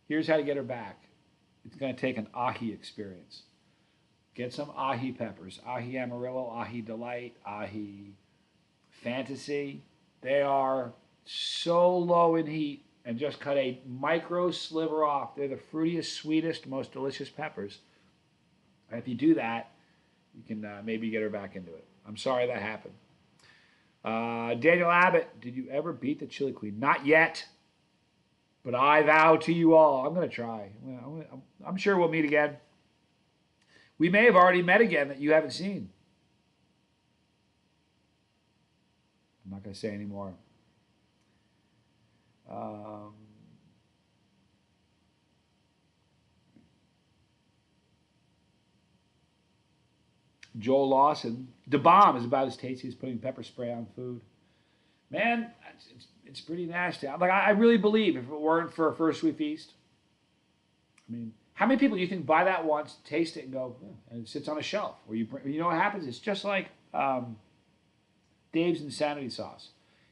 Here's how to get her back. It's going to take an ahi experience. Get some ahi peppers. Ahi Amarillo, ahi Delight, ahi Fantasy. They are so low in heat, and just cut a micro sliver off. They're the fruitiest, sweetest, most delicious peppers. And if you do that, you can maybe get her back into it. I'm sorry that happened. Daniel Abbott, did you ever beat the Chili Queen? Not yet, but I vow to you all, I'm going to try. I'm sure we'll meet again. We may have already met again that you haven't seen. I'm not going to say any more. Joel Lawson, the bomb is about as tasty as putting pepper spray on food. Man, it's pretty nasty. Like, I really believe if it weren't for a First We Feast, I mean, how many people do you think buy that once, taste it, and go, and it sits on a shelf? Or you know what happens? It's just like Dave's Insanity Sauce.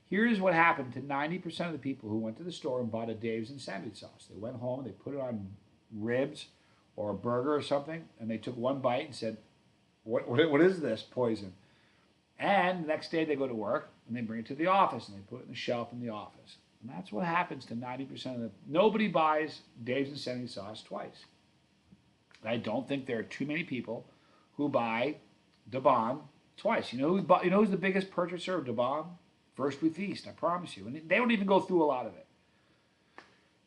Here's what happened to 90% of the people who went to the store and bought a Dave's Insanity Sauce. They went home, they put it on ribs or a burger or something, and they took one bite and said, what is this poison? And the next day they go to work and they bring it to the office and they put it on the shelf in the office. And that's what happens to 90% of the... Nobody buys Dave's Insanity Sauce twice. I don't think there are too many people who buy Da Bomb twice. You know who's the biggest purchaser of Da Bomb? First We Feast, I promise you. And they don't even go through a lot of it.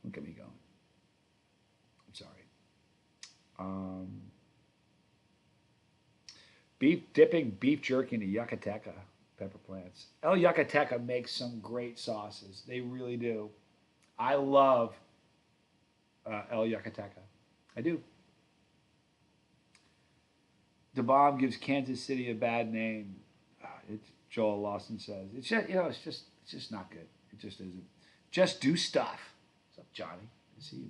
Look at me going. I'm sorry. Dipping beef jerky into Yucateca pepper plants. El Yucateca makes some great sauces. They really do. I love El Yucateca. I do. Da Bomb gives Kansas City a bad name. Joel Lawson says it's just not good. It just isn't. Just do stuff. What's up, Johnny? Good to see you,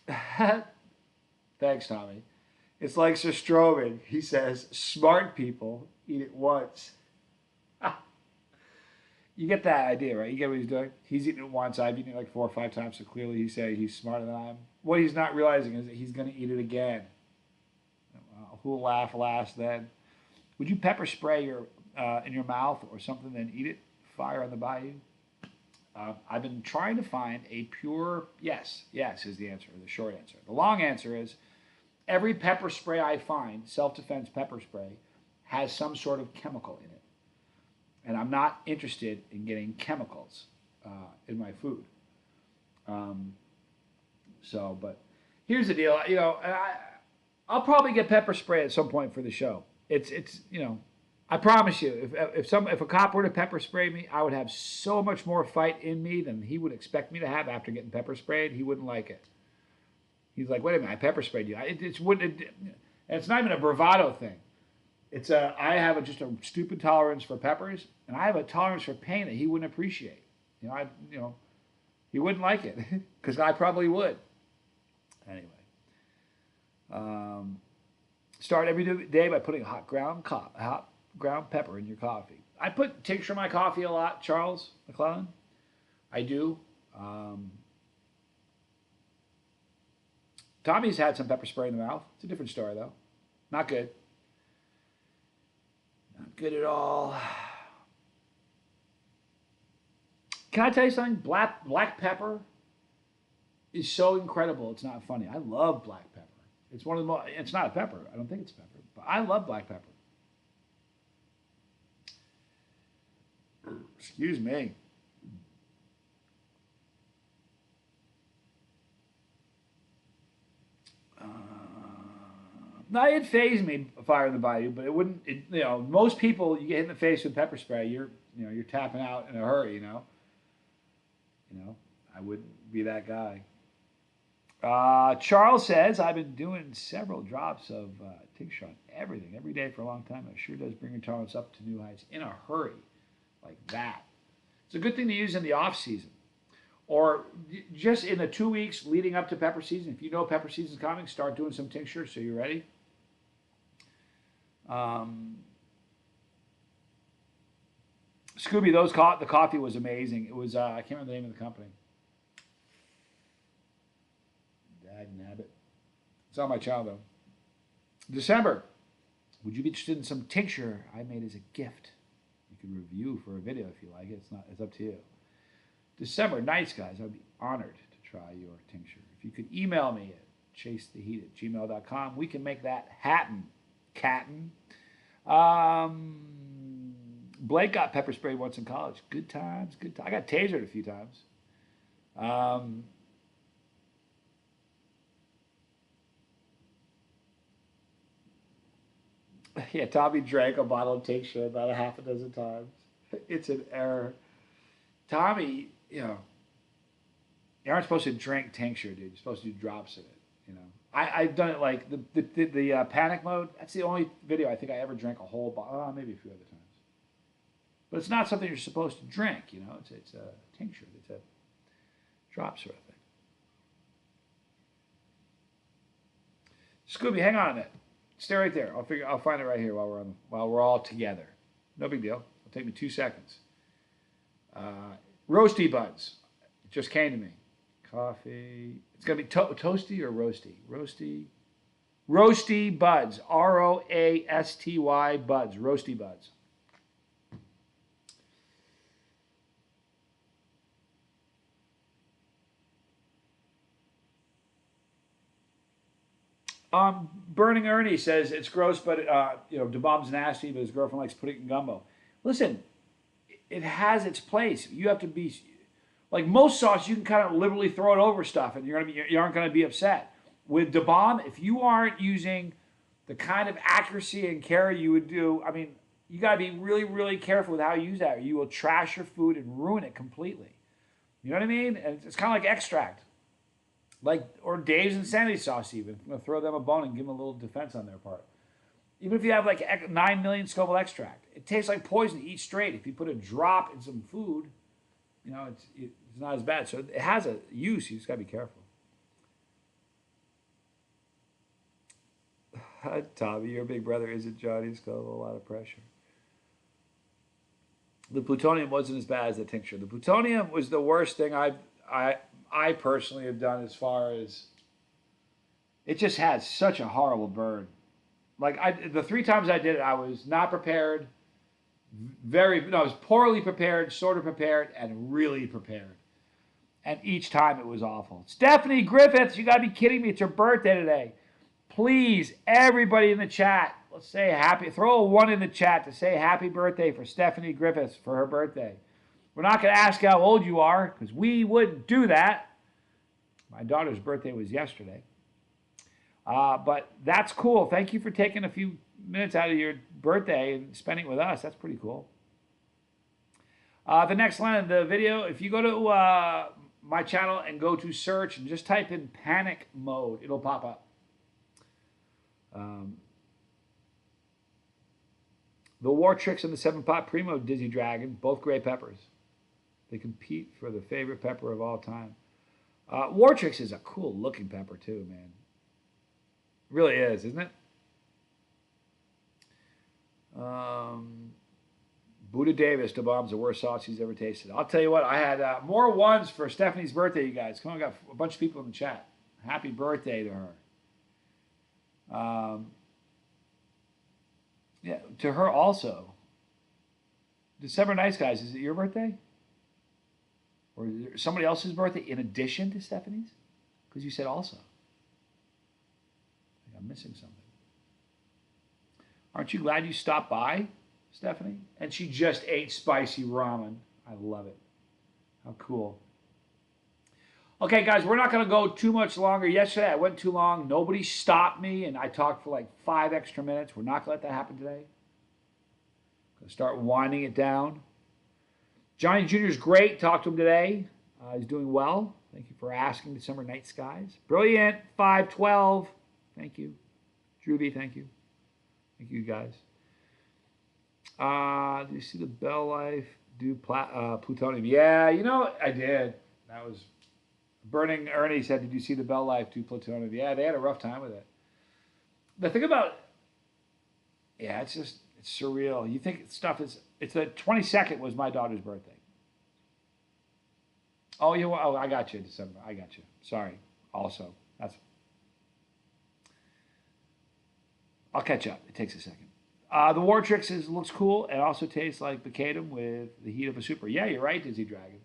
man. Thanks, Tommy. It's like Sir Strowman. He says, smart people eat it once. You get that idea, right? You get what he's doing? He's eating it once. I've eaten it like 4 or 5 times, so clearly he's saying he's smarter than I am. What he's not realizing is that he's going to eat it again. Who'll laugh last then? Would you pepper spray in your mouth or something, then eat it? Fire on the bayou? I've been trying to find a pure yes. Yes is the answer, the short answer. The long answer is every pepper spray I find, self-defense pepper spray, has some sort of chemical in it. And I'm not interested in getting chemicals in my food. But here's the deal. I'll probably get pepper spray at some point for the show. It's I promise you, if a cop were to pepper spray me, I would have so much more fight in me than he would expect me to have after getting pepper sprayed. He wouldn't like it. He's like, wait a minute, I pepper sprayed you. And it's not even a bravado thing. It's I have just a stupid tolerance for peppers, and I have a tolerance for pain that he wouldn't appreciate. He wouldn't like it because I probably would. Anyway. Start every day by putting hot ground pepper in your coffee. I put tincture in my coffee a lot, Charles McClellan. I do. Tommy's had some pepper spray in the mouth. It's a different story, though. Not good. Not good at all. Can I tell you something? Black pepper is so incredible. It's not funny. I love black pepper. It's one of the most. It's not a pepper. I don't think it's pepper, but I love black pepper. Excuse me. Now it phased me fire in the bayou, but it wouldn't. Most people you get hit in the face with pepper spray, you're tapping out in a hurry. I wouldn't be that guy. Charles says I've been doing several drops of tincture on everything every day for a long time. It sure does bring your tolerance up to new heights in a hurry, like that. It's a good thing to use in the off season, or just in the 2 weeks leading up to pepper season. If you know pepper season's coming, start doing some tincture so you're ready. Scooby, the coffee was amazing. It was I can't remember the name of the company. Dagnabbit. It's on my channel though. December. Would you be interested in some tincture I made as a gift? You can review for a video if you like it. It's up to you. December, nice guys. I'd be honored to try your tincture. If you could email me at chasetheheat@gmail.com, we can make that happen. Blake got pepper sprayed once in college. Good times, good times. I got tasered a few times. Yeah, Tommy drank a bottle of tincture about a half a dozen times. It's an error. Tommy, you aren't supposed to drink tincture, dude. You're supposed to do drops of it. I've done it like the panic mode. That's the only video I think I ever drank a whole bottle. Maybe a few other times. But it's not something you're supposed to drink. It's a tincture. It's a drop sort of thing. Scooby, hang on a minute. Stay right there. I'll find it right here while we're all together. No big deal. It'll take me 2 seconds. Roasty buds. It just came to me. Coffee. It's gonna be toasty or roasty. Roasty buds. ROASTY buds. Roasty buds. Burning Ernie says it's gross, but DeBomb's nasty, but his girlfriend likes putting it in gumbo. Listen, it has its place. You have to be like most sauce. You can kind of liberally throw it over stuff, and you aren't going to be upset. With DeBomb, if you aren't using the kind of accuracy and care you would do, I mean, you got to be really, really careful with how you use that, or you will trash your food and ruin it completely. You know what I mean? And it's kind of like extract. Or Dave's Insanity Sauce even. I'm going to throw them a bone and give them a little defense on their part. Even if you have like 9 million Scoville extract, it tastes like poison to eat straight. If you put a drop in some food, it's not as bad. So it has a use. You just got to be careful. Tommy, your big brother isn't Johnny Scoville. A lot of pressure. The plutonium wasn't as bad as the tincture. The plutonium was the worst thing I personally have done, as far as it just had such a horrible burn. The 3 times I did it, I was not prepared, I was poorly prepared, sort of prepared, and really prepared. And each time it was awful. Stephanie Griffiths, you gotta be kidding me. It's her birthday today. Please, everybody in the chat, let's say throw a 1 in the chat to say happy birthday for Stephanie Griffiths for her birthday. We're not going to ask how old you are, because we wouldn't do that. My daughter's birthday was yesterday. But that's cool. Thank you for taking a few minutes out of your birthday and spending it with us. That's pretty cool. The next line of the video, if you go to my channel and go to search and just type in panic mode, it'll pop up. The War Tricks and the 7-Pot Primo Dizzy Dragon, both great peppers. They compete for the favorite pepper of all time. War Tricks is a cool looking pepper too, man. It really is, isn't it? Buddha Davis, DeBomb's the worst sauce he's ever tasted. I'll tell you what, I had more 1s for Stephanie's birthday, you guys. Come on, I got a bunch of people in the chat. Happy birthday to her. Yeah, to her also. December Nice Guys, is it your birthday? Or is there somebody else's birthday in addition to Stephanie's? Because you said also. I think I'm missing something. Aren't you glad you stopped by, Stephanie? And she just ate spicy ramen. I love it. How cool. Okay, guys, we're not going to go too much longer. Yesterday, I went too long. Nobody stopped me, and I talked for like 5 extra minutes. We're not going to let that happen today. Going to start winding it down. Johnny Jr. is great. Talked to him today. He's doing well. Thank you for asking. December Night Skies. Brilliant. 512. Thank you. Drew B, thank you. Thank you, guys. Do you see the Bell Life do plutonium? Yeah, you know, I did. That was... Burning Ernie said, did you see the Bell Life do plutonium? Yeah, they had a rough time with it. The thing about... Yeah, it's just... It's surreal. You think stuff is... It's the 22nd was my daughter's birthday. Oh, I got you, December. I got you. Sorry. Also, that's... I'll catch up. It takes a second. The War Tricks looks cool. It also tastes like Bacadum with the heat of a super. Yeah, you're right, Dizzy Dragon.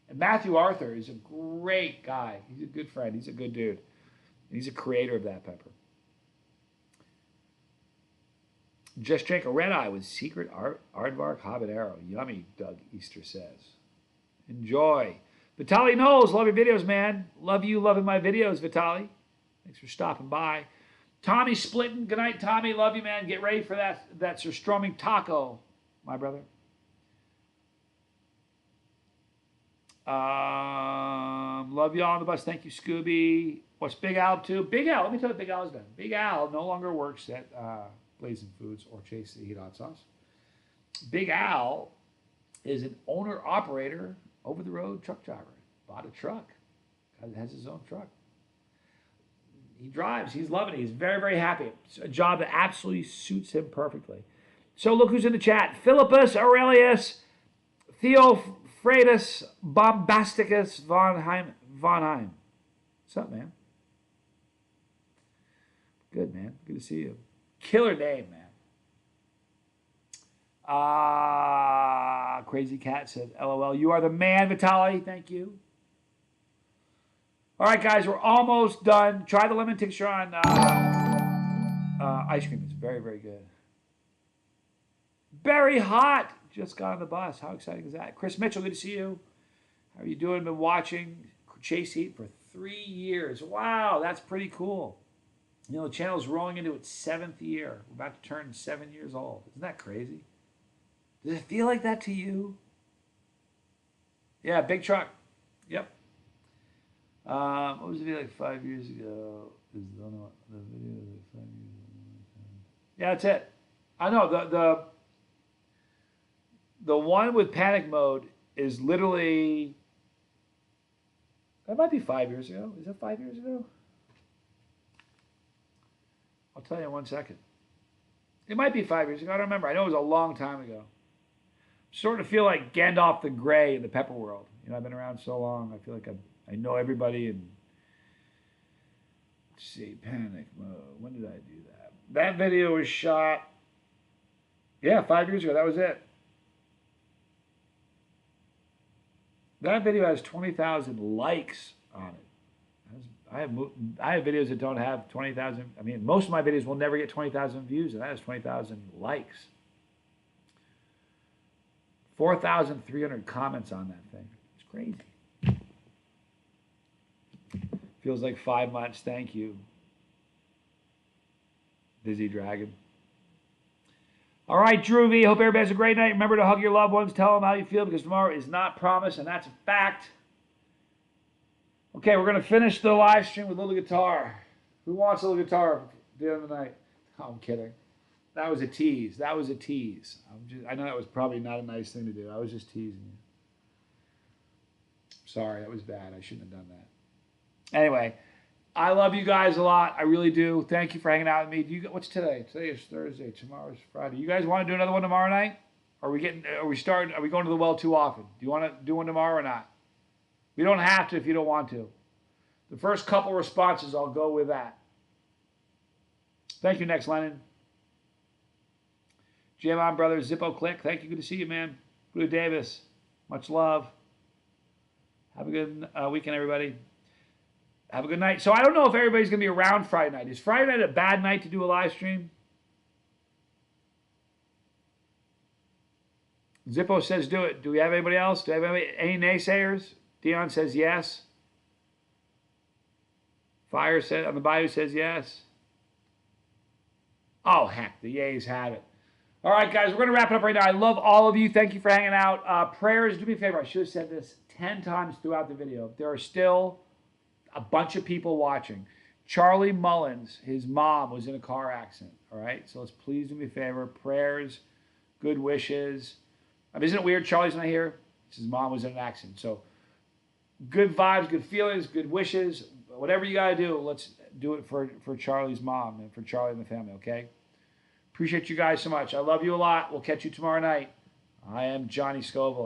And Matthew Arthur is a great guy. He's a good friend. He's a good dude. He's a creator of that pepper. Just drank a red eye with secret aardvark habanero. Yummy, Doug Easter says. Enjoy. Vitaly Knowles, love your videos, man. Love you loving my videos, Vitaly. Thanks for stopping by. Tommy Splitton, good night, Tommy. Love you, man. Get ready for that surströmming taco, my brother. Love y'all on the bus. Thank you, Scooby. What's Big Al to? Big Al, let me tell you what Big Al has done. Big Al no longer works at Blazing Foods or Chase the Heat Hot Sauce. Big Al is an owner-operator, over-the-road truck driver. Bought a truck. Has his own truck. He drives. He's loving it. He's very, very happy. It's a job that absolutely suits him perfectly. So look who's in the chat. Philippus Aurelius Theophratus Bombasticus von Heim. What's up, man? Good, man. Good to see you. Killer name, man. Crazy Cat said, LOL. You are the man, Vitaly. Thank you. All right, guys, we're almost done. Try the lemon tincture on ice cream. It's very, very good. Very hot. Just got on the bus. How exciting is that? Chris Mitchell, good to see you. How are you doing? Been watching Chase Heat for 3 years. Wow, that's pretty cool. You know, the channel's rolling into its 7th year. We're about to turn 7 years old. Isn't that crazy? Does it feel like that to you? Yeah, big truck. Yep. What was it like 5 years ago? Is the video like 5 years ago? Yeah, that's it. I know the one with panic mode is literally. That might be 5 years ago. Is that 5 years ago? I'll tell you in 1 second. It might be 5 years ago. I don't remember. I know it was a long time ago. Sort of feel like Gandalf the Grey in the pepper world. You know, I've been around so long. I feel like I know everybody. And let's see, panic mode. When did I do that? That video was shot. Yeah, 5 years ago. That was it. That video has 20,000 likes on it. I have videos that don't have 20,000. I mean, most of my videos will never get 20,000 views, and that has 20,000 likes. 4,300 comments on that thing. It's crazy. Feels like 5 months. Thank you, Dizzy Dragon. All right, Drew V. Hope everybody has a great night. Remember to hug your loved ones. Tell them how you feel, because tomorrow is not promised, and that's a fact. Okay, we're going to finish the live stream with a little guitar. Who wants a little guitar at the end of the night? Oh, I'm kidding. That was a tease. That was a tease. I know that was probably not a nice thing to do. I was just teasing you. Sorry, that was bad. I shouldn't have done that. Anyway, I love you guys a lot. I really do. Thank you for hanging out with me. What's today? Today is Thursday. Tomorrow's Friday. You guys want to do another one tomorrow night? Are we going to the well too often? Do you want to do one tomorrow or not? We don't have to if you don't want to. The first couple responses, I'll go with that. Thank you, Next Lennon. Jam on, brother. Zippo Click. Thank you. Good to see you, man. Blue Davis. Much love. Have a good weekend, everybody. Have a good night. So I don't know if everybody's going to be around Friday night. Is Friday night a bad night to do a live stream? Zippo says do it. Do we have anybody else? Do we have any naysayers? Dion says yes. Fire said on the bio says yes. Oh, heck, the yays have it. All right, guys, we're going to wrap it up right now. I love all of you. Thank you for hanging out. Prayers, do me a favor. I should have said this 10 times throughout the video. There are still a bunch of people watching. Charlie Mullins, his mom, was in a car accident. All right, so let's please do me a favor. Prayers, good wishes. Isn't it weird Charlie's not here? His mom was in an accident. So good vibes, good feelings, good wishes. Whatever you got to do, let's do it for Charlie's mom and for Charlie and the family, okay? Appreciate you guys so much. I love you a lot. We'll catch you tomorrow night. I am Johnny Scoville.